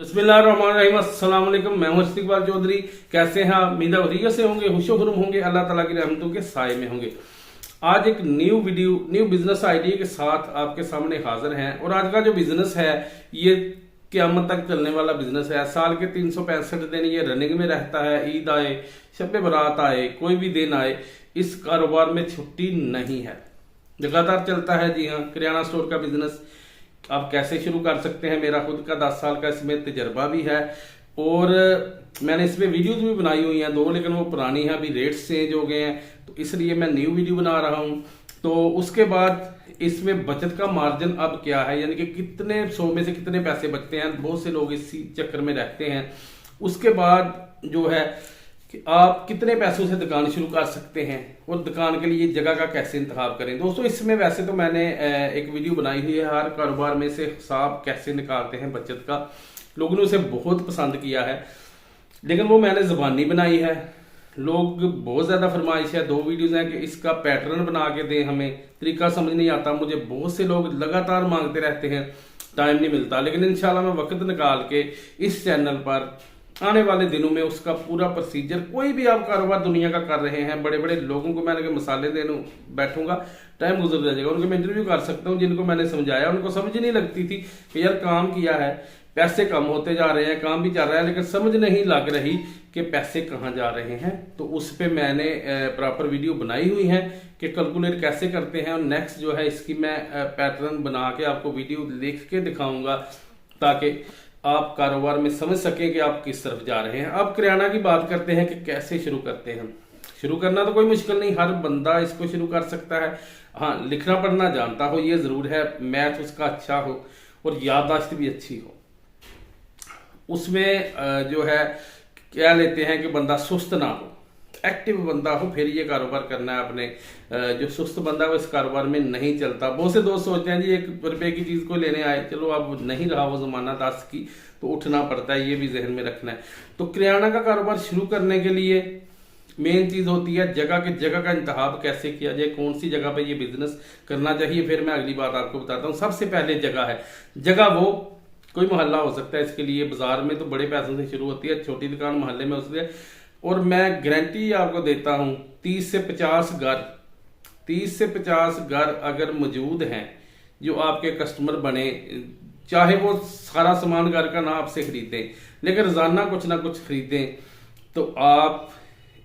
बिस्मिल्लाहिर्रहमानिर्रहीम, अस्सलाम वालेकुम। मैं हूं इस्तकबाल चौधरी। कैसे हैं आप? उम्मीद है से होंगे, खुशो खुरुम होंगे, अल्लाह ताला की रहमतों के साए में होंगे। आज एक new video, new business idea के साथ आपके सामने हाजिर हैं। और आज का जो बिजनेस है ये क़यामत तक चलने वाला बिजनेस है। साल के 365 दिन ये रनिंग में रहता है। ईद आए, शब बरात आए, कोई भी दिन आए, इस कारोबार में छुट्टी नहीं है, लगातार चलता है। जी हाँ, किराना स्टोर का बिजनेस आप कैसे शुरू कर सकते हैं। मेरा खुद का 10 साल का इसमें तजर्बा भी है और मैंने इसमें वीडियोस भी बनाई हुई हैं 2, लेकिन वो पुरानी है, अभी रेट्स चेंज हो गए हैं, तो इसलिए मैं न्यू वीडियो बना रहा हूं। तो उसके बाद इसमें बचत का मार्जिन अब क्या है, यानी कि कितने 100 में से कितने पैसे बचते हैं, बहुत से लोग इसी चक्कर में रहते हैं। उसके बाद जो है कि आप कितने पैसों से दुकान शुरू कर सकते हैं और दुकान के लिए जगह का कैसे इंतखाब करें। दोस्तों, इसमें वैसे तो मैंने एक वीडियो बनाई हुई है, हर कारोबार में से हिसाब कैसे निकालते हैं बचत का। लोगों ने उसे बहुत पसंद किया है, लेकिन वो मैंने जुबानी बनाई है। लोग बहुत ज्यादा फरमाइश है, 2 वीडियोस हैं कि इसका पैटर्न बना के दें, हमें तरीका समझ नहीं आता। मुझे बहुत से लोग लगातार मांगते रहते हैं, टाइम नहीं मिलता, लेकिन इंशाल्लाह मैं वक्त निकाल के इस चैनल पर आने वाले दिनों में उसका पूरा प्रोसीजर, कोई भी आप कारोबार दुनिया का कर रहे हैं, बड़े बड़े लोगों को मैंने मसाले देने बैठूंगा, टाइम गुजर जाएगा। उनको मैं इंटरव्यू कर सकता हूँ जिनको मैंने समझाया, उनको समझ नहीं लगती थी कि यार काम किया है, पैसे कम होते जा रहे हैं, काम भी चल रहा है, लेकिन समझ नहीं लग रही कि पैसे कहाँ जा रहे हैं। तो उस पर मैंने प्रॉपर वीडियो बनाई हुई है कि कैलकुलेट कैसे करते हैं। और नेक्स्ट जो है इसकी मैं पैटर्न बना के आपको वीडियो लिख के दिखाऊंगा, ताकि आप कारोबार में समझ सकें कि आप किस तरफ जा रहे हैं। अब किराना की बात करते हैं कि कैसे शुरू करते हैं। शुरू करना तो कोई मुश्किल नहीं, हर बंदा इसको शुरू कर सकता है। हाँ, लिखना पढ़ना जानता हो ये जरूर है, मैथ उसका अच्छा हो और याददाश्त भी अच्छी हो। उसमें जो है क्या लेते हैं कि बंदा सुस्त ना हो, एक्टिव बंदा हो, फिर ये कारोबार करना है अपने। जो सुस्त बंदा वो इस कारोबार में नहीं चलता। बहुत से दोस्त सोचते हैं जी 1 रुपए की चीज को लेने आए, चलो अब नहीं रहा वो जमाना 10 की, तो उठना पड़ता है, ये भी जहन में रखना है। तो किराना का कारोबार शुरू करने के लिए मेन चीज होती है जगह के, जगह का इंतखाब कैसे किया जाए, कौन सी जगह पे ये बिजनेस करना चाहिए। फिर मैं अगली बात आपको बताता हूँ। सबसे पहले जगह है। जगह वो कोई मोहल्ला हो सकता है, इसके लिए बाजार में तो बड़े पैसों से शुरू होती है, छोटी दुकान मोहल्ले में उससे। और मैं गारंटी आपको देता हूं 30 से 50 घर, 30 से 50 घर अगर मौजूद हैं जो आपके कस्टमर बने, चाहे वो सारा सामान घर का ना आपसे खरीदें, लेकिन रोजाना कुछ ना कुछ खरीदें, तो आप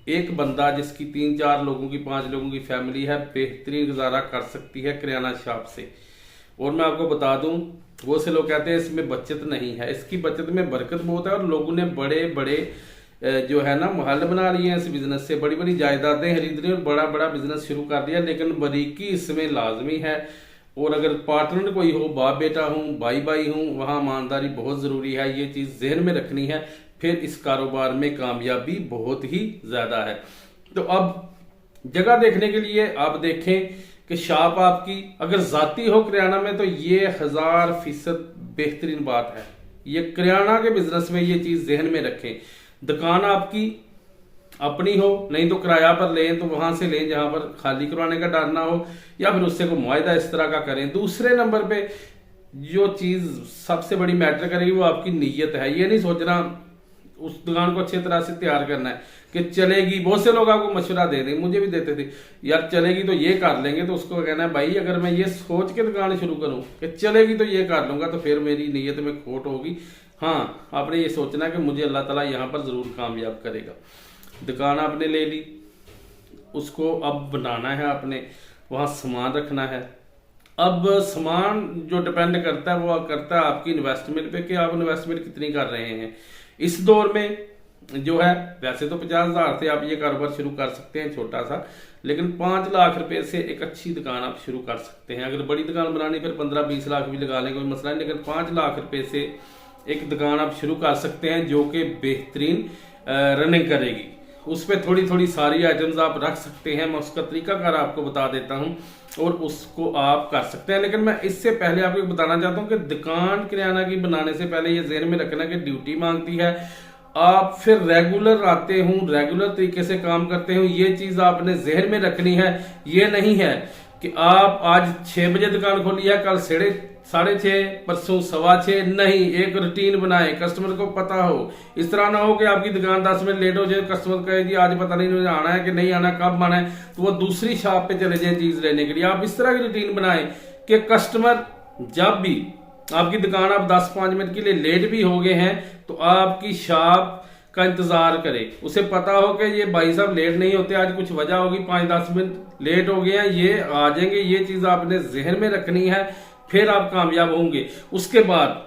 एक बंदा जिसकी 3-4 लोगों की, 5 लोगों की फैमिली है, बेहतरीन गुजारा कर सकती है किराना शॉप से। और मैं आपको बता दूं, वो से लोग कहते हैं इसमें बचत नहीं है, इसकी बचत में बरकत बहुत है। और लोगों ने बड़े बड़े जो है ना महल बना लिए हैं इस बिजनेस से, बड़ी बड़ी जायदादें खरीद रही और बड़ा बड़ा बिजनेस शुरू कर दिया। लेकिन बारीकी इसमें लाजमी है। और अगर पार्टनर कोई हो, बाप बेटा हूं, भाई भाई हूं, वहां ईमानदारी बहुत जरूरी है। ये चीज जहन में रखनी है, फिर इस कारोबार में कामयाबी बहुत ही ज्यादा है। तो अब जगह देखने के लिए आप देखें कि शॉप आपकी अगर जाती हो किराना में, तो ये 1000% बेहतरीन बात है। ये किराना के बिजनेस में ये चीज जहन में रखें। दुकान आपकी अपनी हो, नहीं तो किराया पर लें, तो वहां से लें जहां पर खाली करवाने का डर ना हो, या फिर उससे कोई मुआयदा इस तरह का करें। दूसरे नंबर पे जो चीज सबसे बड़ी मैटर करेगी वो आपकी नीयत है। ये नहीं सोचना उस दुकान को अच्छी तरह से तैयार करना है कि चलेगी। बहुत से लोग आपको मशवरा दे दें, मुझे भी देते थे, यार चलेगी तो ये कर लेंगे। तो उसको कहना है भाई अगर मैं ये सोच के दुकान शुरू करूं कि चलेगी तो ये कर लूंगा, तो फिर मेरी नीयत में खोट होगी। हाँ, आपने ये सोचना कि मुझे अल्लाह ताला यहाँ पर जरूर कामयाब करेगा। दुकान आपने ले ली, उसको अब बनाना है आपने, वहां सामान रखना है। अब सामान जो डिपेंड करता है वो करता है आपकी इन्वेस्टमेंट पे कि आप इन्वेस्टमेंट कितनी कर रहे हैं। इस दौर में जो है वैसे तो 50,000 से आप ये कारोबार शुरू कर सकते हैं छोटा सा, लेकिन 5 लाख रुपए से एक अच्छी दुकान आप शुरू कर सकते हैं। अगर बड़ी दुकान बनानी फिर 15-20 लाख भी लगा लें, कोई मसला नहीं, लेकिन 5 लाख रुपए से एक दुकान आप शुरू कर सकते हैं जो कि बेहतरीन रनिंग करेगी। उस पर थोड़ी थोड़ी सारी आइटम्स आप रख सकते हैं, मैं उसका तरीकाकार आपको बता देता हूं और उसको आप कर सकते हैं। लेकिन मैं इससे पहले आपको बताना चाहता हूं कि दुकान किराना की बनाने से पहले ये ज़हन में रखना कि ड्यूटी मांगती है। आप फिर रेगुलर आते हूं, रेगुलर तरीके से काम करते हो, ये चीज आपने जहन में रखनी है। ये नहीं है कि आप आज 6 बजे दुकान खोली है, कल 6:30, परसों 6:15 नहीं। एक रूटीन बनाए, कस्टमर को पता हो। इस तरह ना हो कि आपकी दुकान 10 मिनट लेट हो जाए, कस्टमर कहे जी आज पता नहीं मुझे आना है कि नहीं आना, कब आना है, तो वो दूसरी शॉप पे चले जाए चीज लेने के लिए। आप इस तरह की रूटीन बनाए कि कस्टमर जब भी आपकी दुकान आप 10-5 मिनट के लिए लेट भी हो गए हैं तो आपकी शॉप का इंतजार करे। उसे पता हो कि ये भाई साहब लेट नहीं होते, आज कुछ वजह होगी, 5-10 मिनट लेट हो गए हैं, ये आ जाएंगे। ये चीज आपने जहन में रखनी है, फिर आप कामयाब होंगे। उसके बाद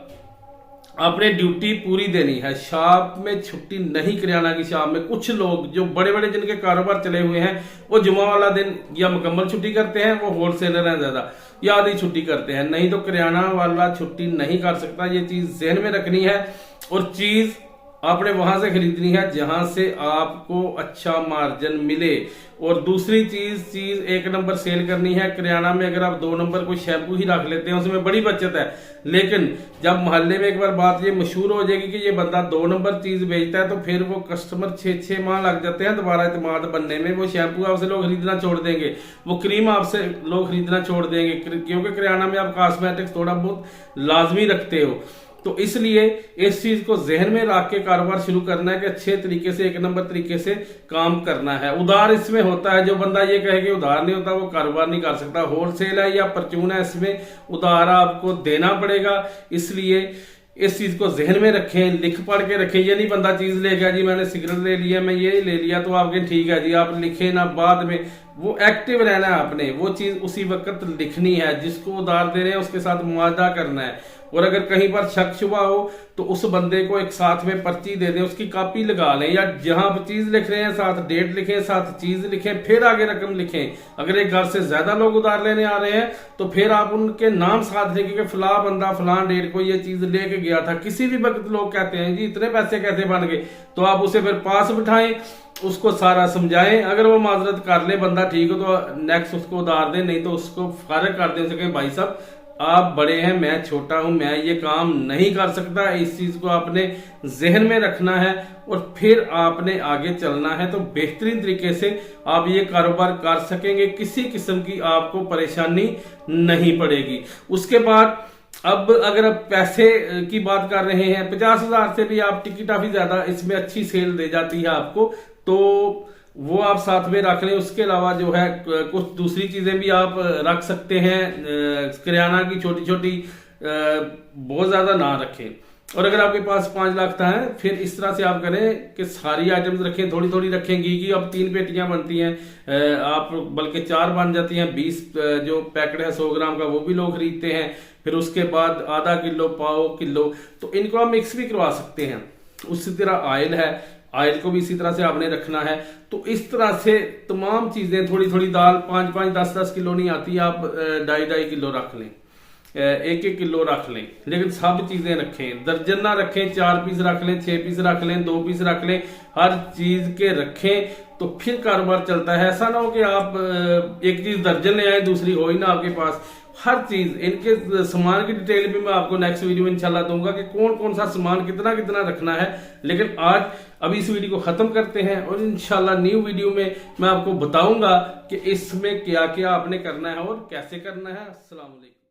आपने ड्यूटी पूरी देनी है। शॉप में छुट्टी नहीं, किराना की शॉप में कुछ लोग जो बड़े बड़े जिनके कारोबार चले हुए हैं वो जुमा वाला दिन या मुकम्मल छुट्टी करते हैं, वो होलसेलर हैं ज्यादा, या आधी छुट्टी करते हैं, नहीं तो किराना वाला छुट्टी नहीं कर सकता। ये चीज जहन में रखनी है और चीज आपने वहां से खरीदनी है जहां से आपको अच्छा मार्जिन मिले। और दूसरी चीज 1 नंबर सेल करनी है। किराना में अगर आप 2 नंबर कोई शैम्पू ही रख लेते हैं उसमें बड़ी बचत है, लेकिन जब मोहल्ले में एक बार बात ये मशहूर हो जाएगी कि ये बंदा 2 नंबर चीज बेचता है तो फिर वो कस्टमर 6-6 माह लग जाते हैं दोबारा इत्मीनान बनने में। वो शैम्पू आपसे लोग खरीदना छोड़ देंगे, वो क्रीम आपसे लोग खरीदना छोड़ देंगे, क्योंकि किराना में आप कॉस्मेटिक्स थोड़ा बहुत लाजमी रखते हो। तो इसलिए इस चीज को जहन में रख के कारोबार शुरू करना है कि अच्छे तरीके से 1 नंबर तरीके से काम करना है। उधार इसमें होता है, जो बंदा ये कहे कि उधार नहीं होता वो कारोबार नहीं कर सकता। होलसेल है या परचून है, इसमें उधार आपको देना पड़ेगा। इसलिए इस चीज को जहन में रखें, लिख पढ़ के रखें। ये नहीं बंदा चीज ले गया जी मैंने सिगरेट ले लिया, मैं ये ले लिया, तो आपके ठीक है जी, आप लिखे ना, बाद में वो एक्टिव रहना है आपने, वो चीज उसी वक्त लिखनी है। जिसको उधार दे रहे हैं उसके साथ मुआवजा करना है। और अगर कहीं पर शक शुबा हो तो उस बंदे को एक साथ में पर्ची दे दें, उसकी कॉपी लगा लें, या जहां पर चीज लिख रहे हैं साथ डेट लिखें, साथ चीज लिखें, फिर आगे रकम लिखें। अगर एक घर से ज्यादा लोग उधार लेने आ रहे हैं तो फिर आप उनके नाम साथ लिखें कि फला बंदा फलां डेट को ये चीज लेके गया था। किसी भी वक्त लोग कहते हैं जी इतने पैसे कैसे बन गए, तो आप उसे फिर पास बिठाएं, उसको सारा समझाएं। अगर वो माजरत कर ले, बंदा ठीक हो, तो नेक्स्ट उसको उधार दें, नहीं तो उसको फारिग कर दें, सके भाई साहब आप बड़े हैं, मैं छोटा हूं, मैं ये काम नहीं कर सकता। इस चीज को आपने जहन में रखना है और फिर आपने आगे चलना है, तो बेहतरीन तरीके से आप ये कारोबार कर सकेंगे। किसी किस्म की आपको परेशानी नहीं पड़ेगी। उसके बाद अब अगर आप पैसे की बात कर रहे हैं, 50,000 से भी आप टिकट काफी ज्यादा इसमें अच्छी सेल दे जाती है आपको, तो वो आप साथ में रख लें। उसके अलावा जो है कुछ दूसरी चीजें भी आप रख सकते हैं। किराना की छोटी छोटी बहुत ज्यादा ना रखें। और अगर आपके पास 5 लाख का है, फिर इस तरह से आप करें कि सारी आइटम्स रखें, थोड़ी थोड़ी रखें। घी की अब 3 पेटियां बनती हैं, आप बल्कि 4 बन जाती हैं। 20 जो पैकेट है 100 ग्राम का, वो भी लोग खरीदते हैं। फिर उसके बाद आधा किलो, पाव किलो, तो इनको आप मिक्स भी करवा सकते हैं। उसी तरह ऑयल है, ऑयल को भी इसी तरह से आपने रखना है। तो इस तरह से तमाम चीजें, थोड़ी थोड़ी दाल 5-5, 10-10 किलो नहीं आती, आप 2.5 किलो रख लें, 1-1 किलो रख लें, लेकिन सब चीजें रखें। दर्जन ना रखें, 4 पीस रख लें, 6 पीस रख लें, 2 पीस रख लें, हर चीज के रखें, तो फिर कारोबार चलता है। ऐसा ना हो कि आप एक चीज दर्जन ले आए, दूसरी हो ही ना आपके पास। हर चीज, इनके सामान की डिटेल भी मैं आपको नेक्स्ट वीडियो में इंशाल्लाह दूंगा कि कौन कौन सा सामान कितना कितना रखना है। लेकिन आज अभी इस वीडियो को खत्म करते हैं और इंशाल्लाह न्यू वीडियो में मैं आपको बताऊंगा कि इसमें क्या क्या आपने करना है और कैसे करना है। अस्सलाम वालेकुम।